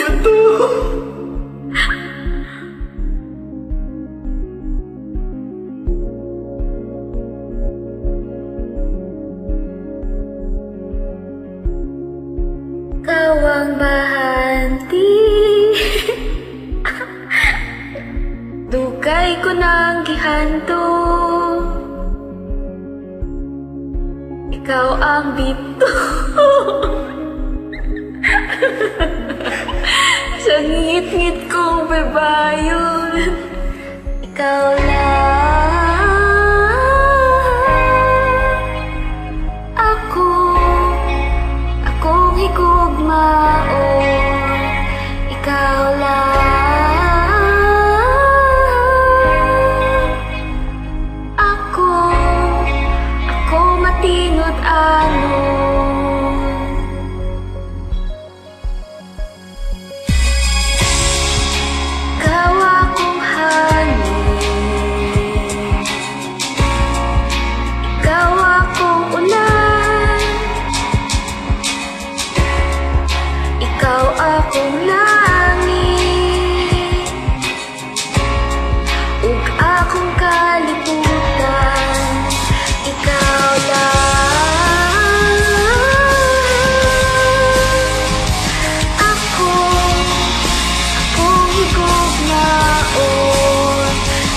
ba to? Kawang bahanti Dugay ko ng gihanto Ikaw ang bito Sa ngit-ngit kong bebayon Ikaw lang Akong higugmaon Ikaw lang Ako matinod anon Ikaw akong hangin Ikaw akong ulan Ikaw akong langit ug akong kalibutan Ikaw lang akong higugmaon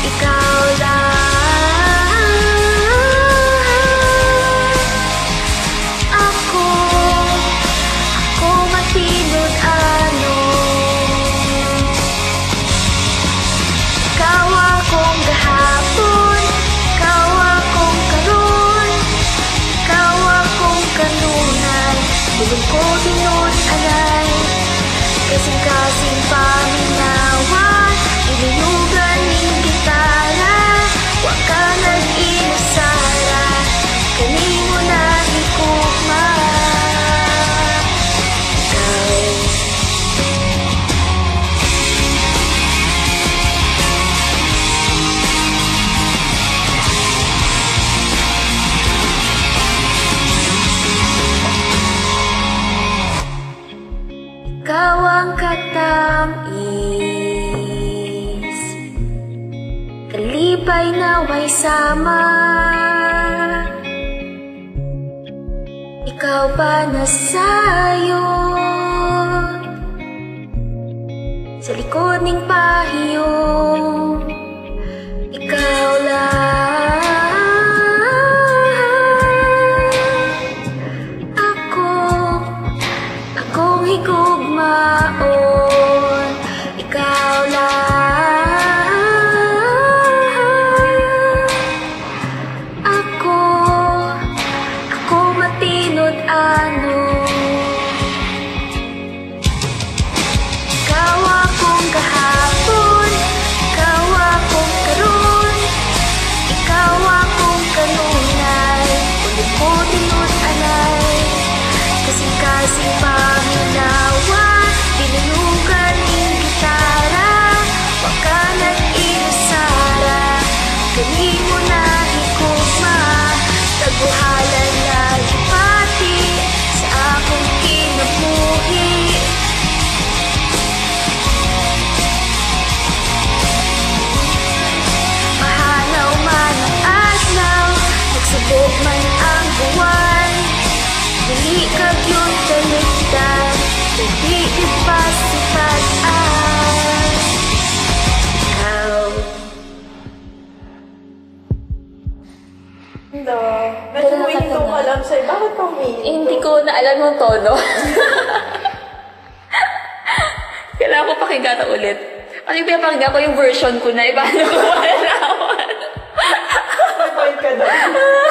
Ikaw lang ako matinod anon Ikaw akong gahapon Ikaw akong karon Ikaw akong kanunay Tulong ko dinun alay Kasing-kasing paminawan Inuyugan ning gitara Wa ka nag-inusara Kanimo na higugma Ikaw ang katamis Kalipay na way sama Ikaw pa na sayon Sa likod ning pahiyong Ikaw lang Akong higugmaon Ikaw lang Ako matinod anon Ikaw akong kahapon Ikaw akong karon Ikaw akong kanunay Ulit ko dinun alay Kasing-kasing paminawan Dinuyugan ning gitara Wa ka nag-inusara Kanimo na higugma Taguhalan na hipati Sa akong kinabuhi Mahanaw man ang adlaw Magsubok man ang buwan Dili ka gyud kaligtan Dili ipasipat-an Ikaw No. Medyo huminto ka lang sa'yo. Bakit ka huminto? Hindi ko na alam yung tono Kailangan ko pakinggan ulit Kasi pinapakinggan ko yung version ko na Paano ko malalaman May point ka doon.